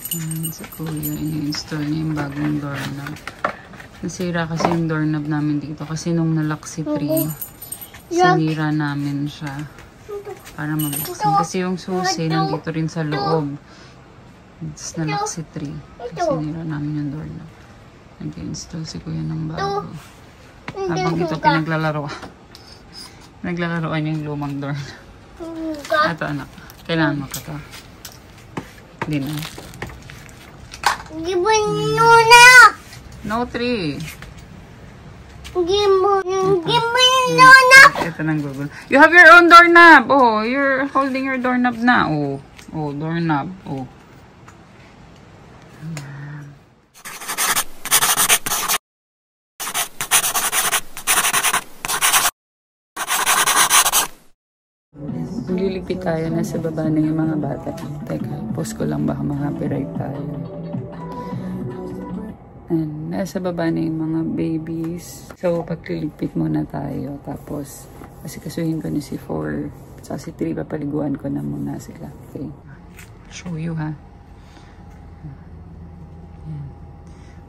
Sa kuya, ini-install niya yung bagong doorknob. Nasira kasi yung doorknob namin dito. Kasi nung nalock si Tree, sinira namin siya para mabuksan. Kasi yung susi nandito rin sa loob. Tapos nalock si Tree. Sinira namin yung doorknob. Nag-install si kuya ng bago. Habang ito naglalaroan yung lumang doorknob. Ito anak, kailangan mo ka to. Hindi na. No, Tree. Ito ng Google. You have your own doorknob. Oh, you're holding your doorknob na. Oh, doorknob. Oh. Liligpit tayo. Nasa baba na yung mga bata. Teka, post ko lang baka ma-copyright tayo. And nasa baba na yung mga babies. So, pagliligpit muna tayo. Tapos, kasi kasuhin ko ni si 4. Sa si 3, papaliguan ko na muna sila. Okay. Show you, ha? Yan.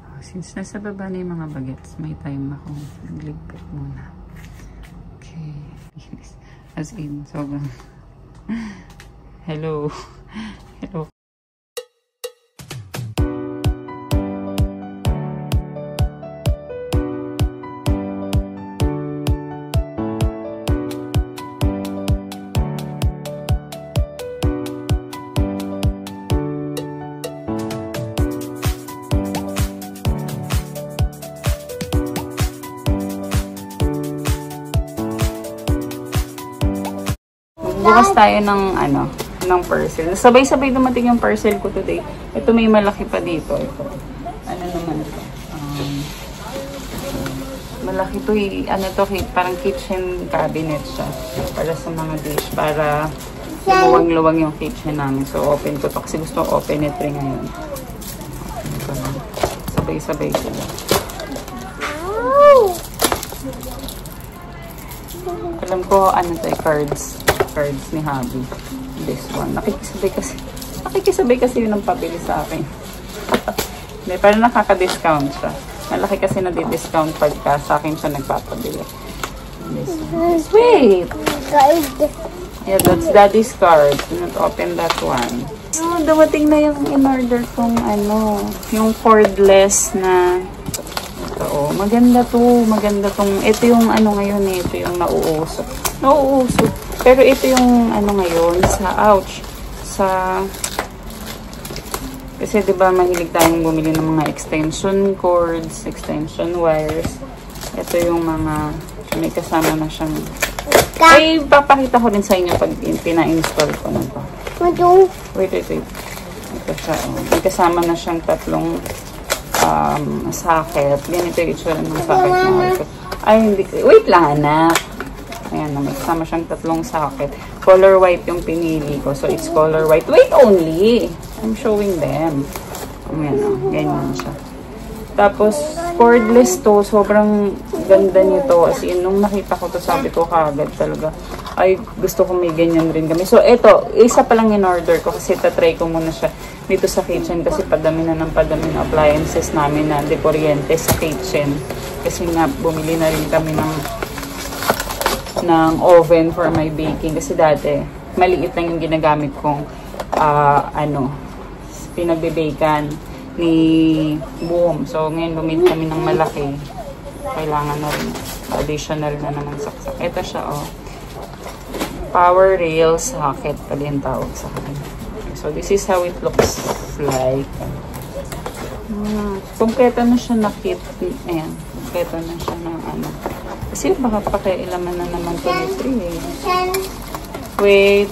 Oh, since nasa baba na yung mga bagets, may time akong nagligpit muna. Okay. As in, sobrang... Hello. Hello. Bukas tayo ng parcel. Sabay-sabay dumating yung parcel ko today. Ito may malaki pa dito. Ito. Ano naman ito? Malaki to parang kitchen cabinet siya. Para sa mga dish. Para luwang-luwang yung kitchen namin. So, open ko to kasi gusto ko open it rin ngayon. Sabay-sabay sila. Alam ko, cards ni Habi. This one. Nakikisabay kasi yun ang pabili sa akin. Hindi, parang nakaka-discount siya. Malaki kasi na di-discount pagka sa akin siya nagpapabili. This one. Wait! Yeah, that's Daddy's card. Do not open that one. Oh, dumating na yung in-order kong yung cordless na ito. Maganda to. Maganda tong, ito yung ngayon eh. Ito yung nauuso. Pero ito yung ngayon kasi diba mahilig tayong bumili ng mga extension cords, extension wires. Ito yung mga may kasama na siyang ay papakita ko rin sa inyo pag pina-install ko na to. Wait. Ito siya. May kasama na siyang tatlong socket. Ganito yung itsura ng socket na ay hindi. Wait lang anak. Ayan, may kasama siyang tatlong socket. Color white yung pinili ko. So, it's color white. Wait only! I'm showing them. Ayan, ganyan siya. Tapos, cordless to. Sobrang ganda nito. As in, nung nakita ko to, sabi ko kagad talaga. Ay, gusto ko may ganyan rin kami. So, eto, isa pa lang in-order ko kasi tatry ko muna siya dito sa kitchen kasi padami na appliances namin na de kuryente sa kitchen. Kasi nga, bumili na rin kami ng oven for my baking kasi dati maliit lang yung ginagamit kong pinagbe-bakean ni Boom. So ngayon bumili kami ng malaki. Kailangan na rin additional na naman saksak. Ito siya power rail socket pala yung tawag sa kanya. So this is how it looks like. Kompleto na siya na kit. Ayan, kompleto na siya ng kasi baka pakialaman na naman ko ni Tree eh. Wait.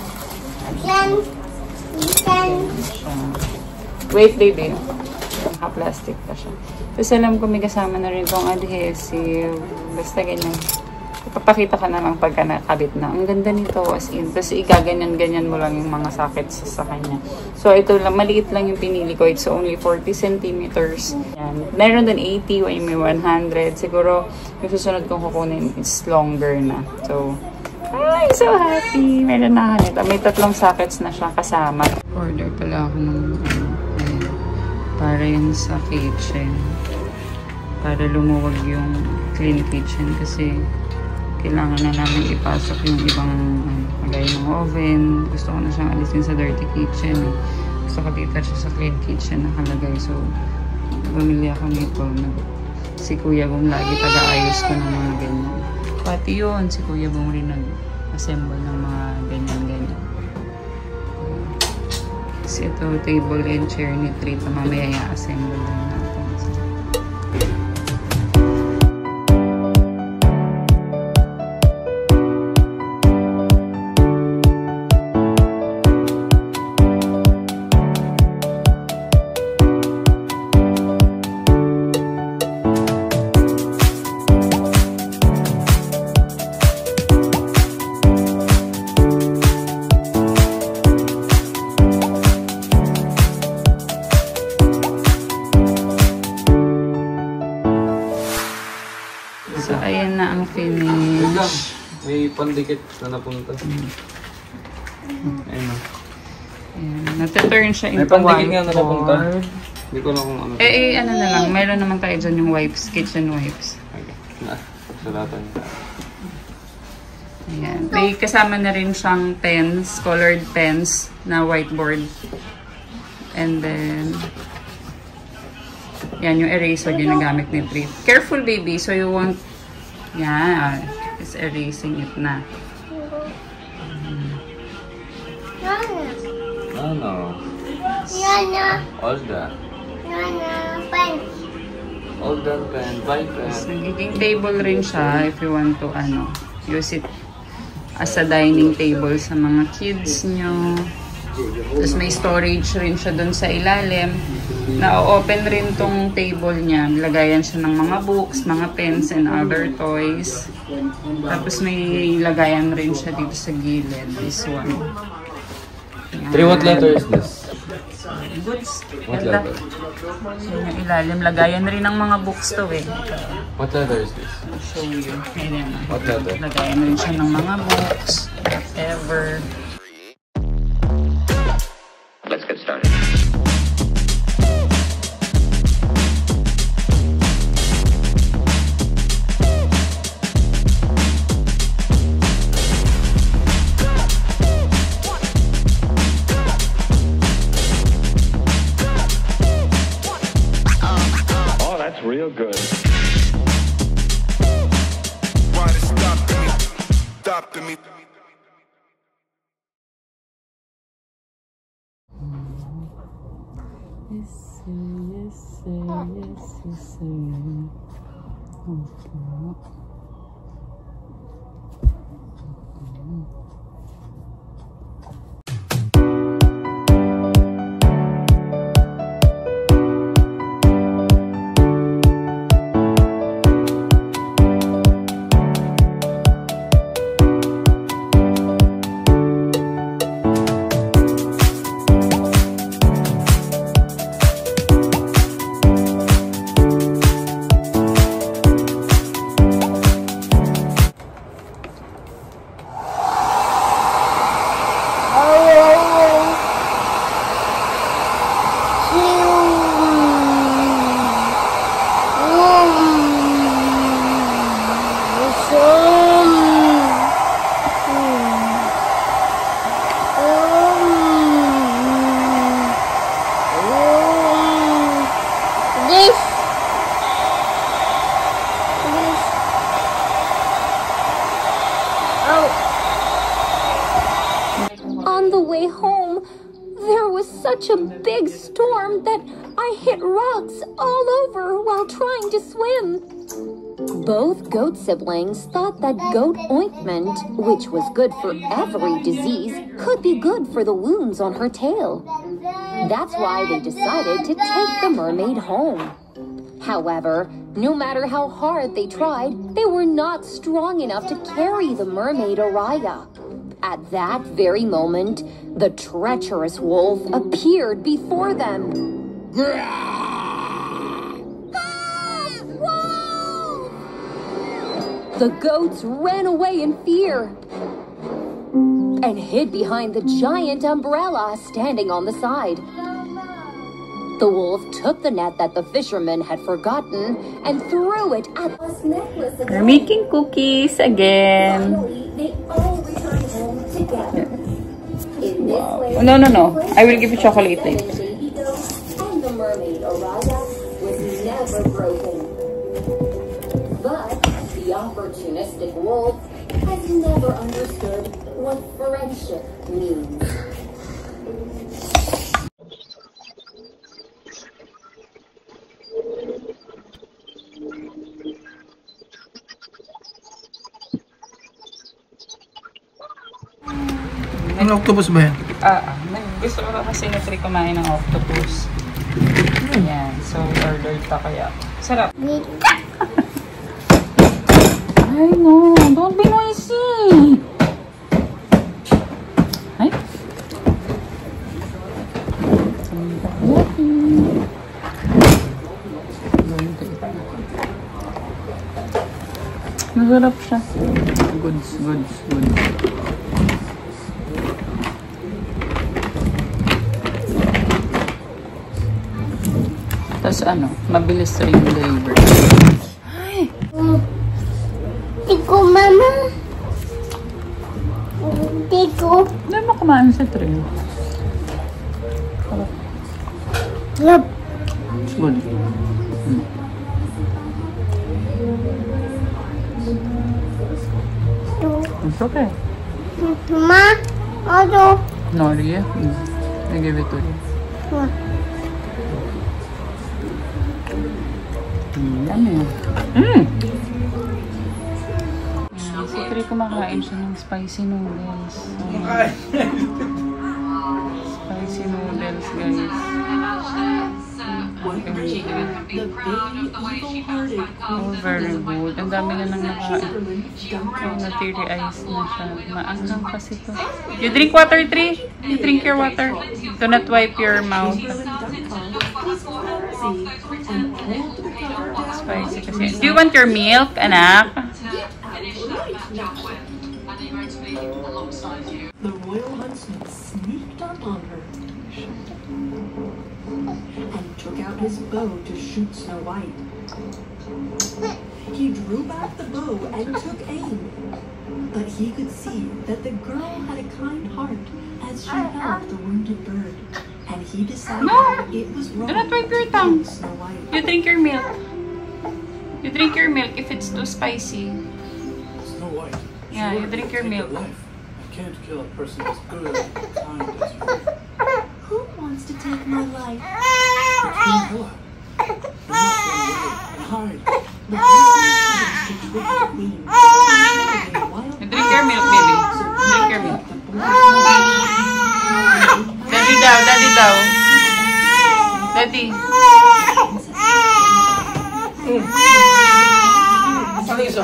Wait, baby. Naka-plastic pa siya. Tapos alam ko may kasama na rin itong adhesive. Basta ganyan. Ipapakita ka na lang pagka nakabit na. Ang ganda nito as in. Tapos igaganyan-ganyan mo lang yung mga sockets sa kanya. So ito lang, maliit lang yung pinili ko. It's only 40 centimeters. Yan. Meron din 80, may 100. Siguro yung susunod kong kukunin is longer na. So, I'm so happy. Meron na kanita. May tatlong sockets na siya kasama. Order pala ako ng para yun sa kitchen. Para lumuwag yung clean kitchen kasi kailangan na namin ipasok yung ibang kagaya ng oven. Gusto ko na siyang alisin sa dirty kitchen. Gusto ko dito siya sa clean kitchen nakalagay. So, bumili ako nito. Si Kuya Bong lagi taga-ayos ko ng mga ganyan. Pati yun, si Kuya Bong rin nag-assemble ng mga ganyan-ganyan. Kasi ito, table and chair ni Trita. Mamaya i-assemble din natin. So, ayan na ang finish. May pandikit na napunta. Ayun na. Ayan. Nataturn siya into may pandikit nga na whiteboard. napunta. Hindi ko lang kung ano. Ano na lang. Mayroon naman tayo dyan yung wipes. Kitchen wipes. Okay. Salatan. Ayan. May kasama na rin siyang pens, colored pens na whiteboard. And then, yan yung eraser ginagamit ni Trip. Careful, baby. So, you won't... Yan. It's erasing it na. Ano? All that. All that pen. Buy pen. Nagiging table rin siya if you want to use it as a dining table sa mga kids nyo. Tapos may storage rin siya dun sa ilalim. Na-open rin tong table niya. Lagayan siya ng mga books, mga pens, and other toys. Tapos may lagayan rin siya dito sa gilid. This one. Three, what letter is this? Books. What letter? Yan yung ilalim. Lagayan rin ng mga books to eh. What letter is this? I'll show you. Ayan. What letter? Lagayan rin siya ng mga books. Whatever. Let's get started. Oh, that's real good. Why they stopping me? Stopping me. Yes, yes, yes, yes, yes. On the way home, there was such a big storm that I hit rocks all over while trying to swim. Both goat siblings thought that goat ointment, which was good for every disease, could be good for the wounds on her tail. That's why they decided to take the mermaid home. However, no matter how hard they tried, they were not strong enough to carry the mermaid Araya. At that very moment, the treacherous wolf appeared before them. The goats ran away in fear and hid behind the giant umbrella standing on the side. The wolf took the net that the fisherman had forgotten and threw it at the necklace. We're making cookies again. Finally, they all returned home together. In this way, No. I will give you chocolate later. Baby goat and the mermaid Araya was never broken. But the opportunistic wolf has never understood what friendship means. Ano octopus ba yan? Gusto ko kasi ni Tri kumain ng octopus. Ayan. So, order ta kaya. Sarap. Ay, no. Don't be noisy. Ay. Masarap siya. Goods. Tapos mabilis rin yung delivery. Ay! Tiko, mama. Tiko. Hindi mo kumain sa tray. Yup. It's good. It's okay. Ma, ano? No, really? I give it to you. Yummy. Si Tri kumakain siya ng spicy noodles. Spicy noodles, guys. Oh, very good. Ang dami na nang nakain. Na-teary eyes na siya. Maanghang kasi to. You drink water, Tri? You drink your water. Do not wipe your mouth. Spicy kasi. Do you want your milk, anak? The royal huntsman sneaked up on her and took out his bow to shoot Snow White. He drew back the bow and took aim, but he could see that the girl had a kind heart as she held the wounded bird, and he decided it was wrong. Do not wipe your tongue. Snow White. You drink your milk. You drink your milk if it's too spicy. Snow White. Yeah, you drink your milk. I can't kill a person as good and kind as you. Who wants to take my life? But Queen Hela, you must run away and hide. The prince to trick the queen. You drink your milk, baby. Drink your milk. Daddy daw, daddy daw. Daddy. Ano isa?